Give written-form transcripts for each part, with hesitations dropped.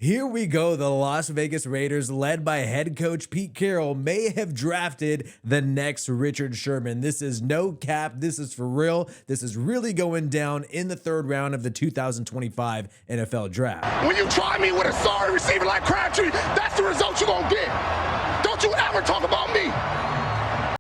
Here we go. The Las Vegas Raiders, led by head coach Pete Carroll, may have drafted the next Richard Sherman. This is no cap. This is for real. This is really going down in the third round of the 2025 NFL Draft. When you try me with a sorry receiver like Crabtree, that's the result you're going to get. Don't you ever talk about me.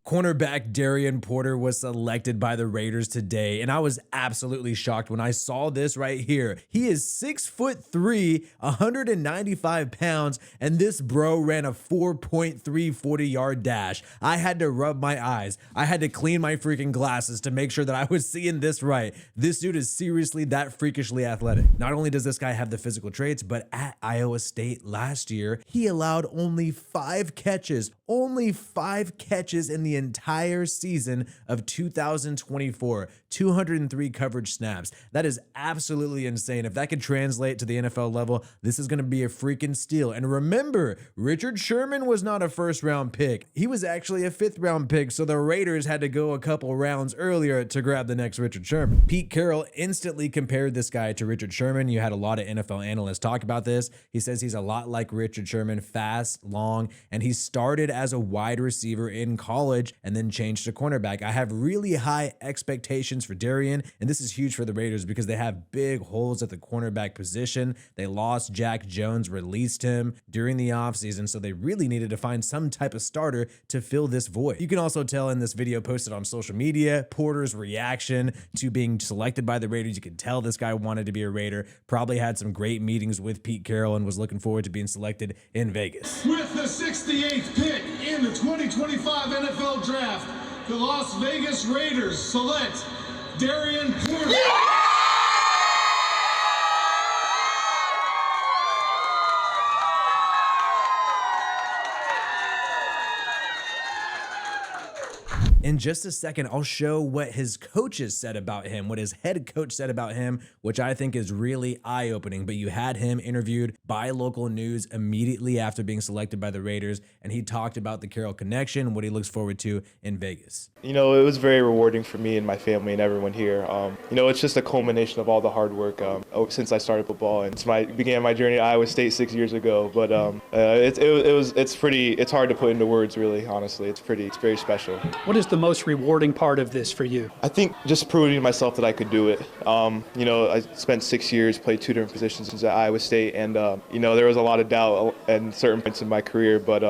Cornerback Darien Porter was selected by the Raiders today, and I was absolutely shocked when I saw this right here. He is 6'3", 195 pounds, and this bro ran a 4.3 40-yard dash. I had to rub my eyes. I had to clean my freaking glasses to make sure that I was seeing this right. This dude is seriously that freakishly athletic. Not only does this guy have the physical traits, but at Iowa State last year, he allowed only 5 catches. Only 5 catches in the entire season of 2024, 203 coverage snaps. That is absolutely insane. If that could translate to the NFL level, this is going to be a freaking steal. And remember, Richard Sherman was not a first-round pick. He was actually a 5th-round pick, so the Raiders had to go a couple rounds earlier to grab the next Richard Sherman. Pete Carroll instantly compared this guy to Richard Sherman. You had a lot of NFL analysts talk about this. He says he's a lot like Richard Sherman, fast, long, and he started as a wide receiver in college and then changed to cornerback. I have really high expectations for Darien, and this is huge for the Raiders because they have big holes at the cornerback position. They lost Jack Jones, released him during the offseason, so they really needed to find some type of starter to fill this void. You can also tell in this video posted on social media, Porter's reaction to being selected by the Raiders. You can tell this guy wanted to be a Raider, probably had some great meetings with Pete Carroll and was looking forward to being selected in Vegas. With the 68th pick in the 2025 NFL Draft, the Las Vegas Raiders select Darien Porter. In just a second, I'll show what his coaches said about him, what his head coach said about him, which I think is really eye-opening. But you had him interviewed by local news immediately after being selected by the Raiders, and he talked about the Carroll connection, what he looks forward to in Vegas. You know, it was very rewarding for me and my family and everyone here. You know, it's just a culmination of all the hard work since I started football, and began my journey at Iowa State 6 years ago. But it's hard to put into words, really. Honestly, it's very special. What is the most rewarding part of this for you? I think just proving to myself that I could do it. You know, I spent 6 years, played 2 different positions at Iowa State, and you know, there was a lot of doubt at certain points in my career, but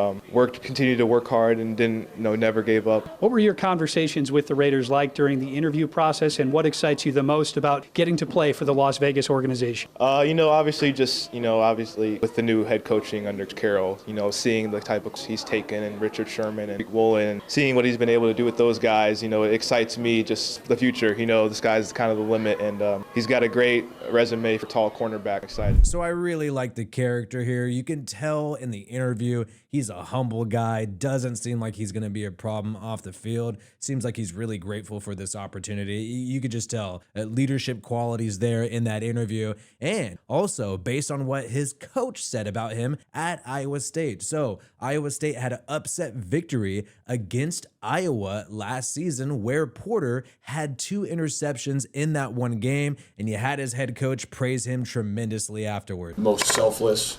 continued to work hard and never gave up. What were your conversations with the Raiders like during the interview process, and what excites you the most about getting to play for the Las Vegas organization? You know, obviously with the new head coaching under Carroll, you know, seeing the type of he's taken and Richard Sherman and Willie, and seeing what he's been able to do with those guys, you know, it excites me, just the future. You know, this guy's kind of the limit, and he's got a great resume for tall cornerback. Excited. So I really like the character here. You can tell in the interview, he's a humble guy, doesn't seem like he's going to be a problem off the field. Seems like he's really grateful for this opportunity. You could just tell leadership qualities there in that interview. And also based on what his coach said about him at Iowa State. So Iowa State had an upset victory against Iowa last season where Porter had 2 interceptions in that one game, and you had his head coach praise him tremendously afterward. Most selfless,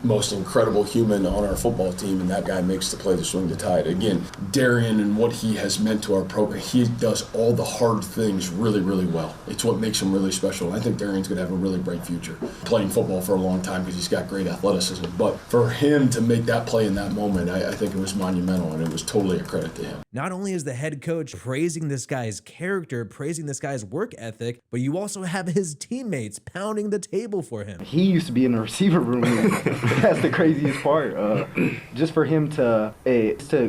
most incredible human on our football team, and that guy makes the play to swing the tide. Again, Darien and what he has meant to our program, he does all the hard things really, really well. It's what makes him really special. I think Darien's going to have a really bright future playing football for a long time because he's got great athleticism. But for him to make that play in that moment, I think it was monumental, and it was totally a credit to him. Not only is the head coach praising this guy's character, praising this guy's work ethic, but you also have his teammates pounding the table for him. He used to be in the receiver room. That's the craziest part. Just for him to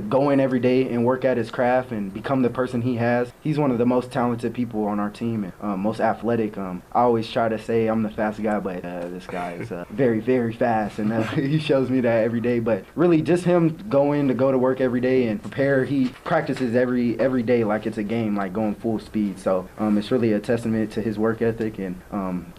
go in every day and work at his craft and become the person he has. He's one of the most talented people on our team and most athletic. I always try to say I'm the fast guy, but this guy is very, very fast, and he shows me that every day. But really, just him going to go to work every day and prepare. He practices every day like it's a game, like going full speed. So it's really a testament to his work ethic and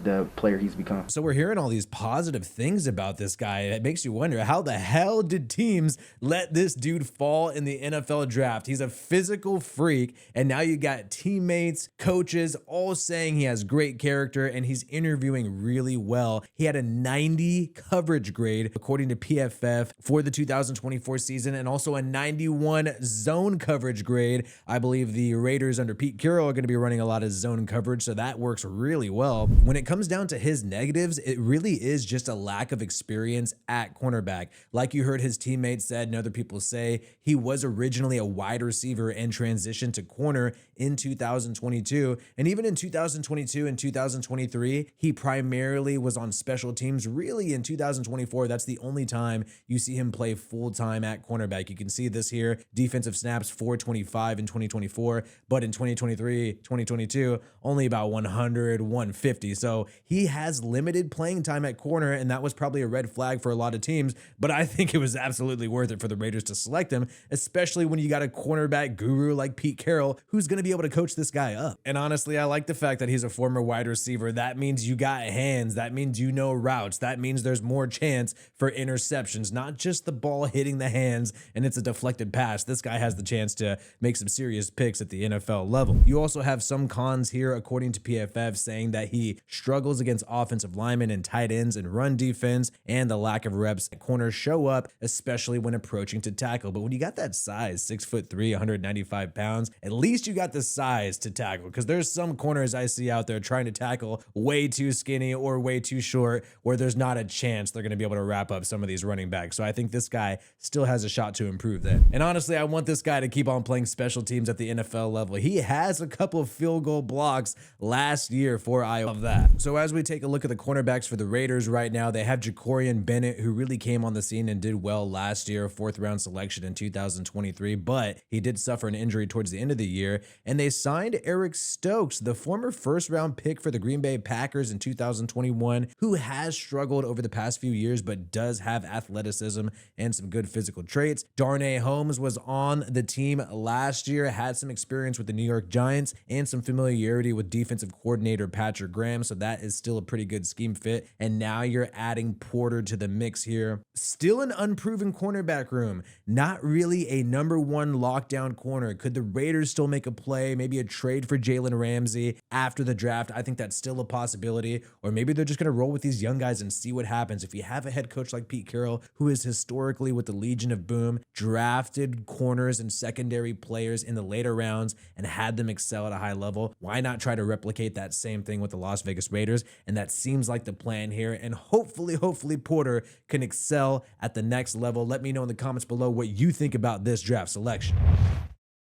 the player he's become. So we're hearing all these positive things about this guy. guy. It makes you wonder, how the hell did teams let this dude fall in the NFL draft? He's a physical freak, and now you got teammates, coaches, all saying he has great character, and he's interviewing really well. He had a 90 coverage grade, according to PFF, for the 2024 season, and also a 91 zone coverage grade. I believe the Raiders under Pete Carroll are going to be running a lot of zone coverage, so that works really well. When it comes down to his negatives, it really is just a lack of experience at cornerback. Like you heard his teammates said and other people say, he was originally a wide receiver and transitioned to corner in 2022. And even in 2022 and 2023, he primarily was on special teams. Really, in 2024, that's the only time you see him play full-time at cornerback. You can see this here, defensive snaps 425 in 2024, but in 2023, 2022, only about 100, 150. So he has limited playing time at corner, and that was probably a red flag for a lot of teams, but I think it was absolutely worth it for the Raiders to select him, especially when you got a cornerback guru like Pete Carroll, who's going to be able to coach this guy up. And honestly, I like the fact that he's a former wide receiver. That means you got hands. That means you know routes. That means there's more chance for interceptions, not just the ball hitting the hands and it's a deflected pass. This guy has the chance to make some serious picks at the NFL level. You also have some cons here, according to PFF, saying that he struggles against offensive linemen and tight ends and run defense, and the lack of reps at corners show up, especially when approaching to tackle. But when you got that size, 6'3", 195 pounds, at least you got the size to tackle, because there's some corners I see out there trying to tackle way too skinny or way too short, where there's not a chance they're going to be able to wrap up some of these running backs. So I think this guy still has a shot to improve there. And honestly, I want this guy to keep on playing special teams at the NFL level. He has a couple of field goal blocks last year for Iowa of that. So as we take a look at the cornerbacks for the Raiders right now, they have Jacorian Bennett, who really came on the scene and did well last year, 4th round selection in 2023, but he did suffer an injury towards the end of the year. And they signed Eric Stokes, the former 1st round pick for the Green Bay Packers in 2021, who has struggled over the past few years, but does have athleticism and some good physical traits. Darnay Holmes was on the team last year, had some experience with the New York Giants and some familiarity with defensive coordinator Patrick Graham, so that is still a pretty good scheme fit. And now you're adding Porter to the mix here. Still an unproven cornerback room, not really a number 1 lockdown corner. Could the Raiders still make a play, maybe a trade for Jalen Ramsey after the draft? I think that's still a possibility. Or maybe they're just going to roll with these young guys and see what happens. If you have a head coach like Pete Carroll, who is historically with the Legion of Boom, drafted corners and secondary players in the later rounds and had them excel at a high level, why not try to replicate that same thing with the Las Vegas Raiders? And that seems like the plan here. And hopefully Porter can excel at the next level. Let me know in the comments below what you think about this draft selection.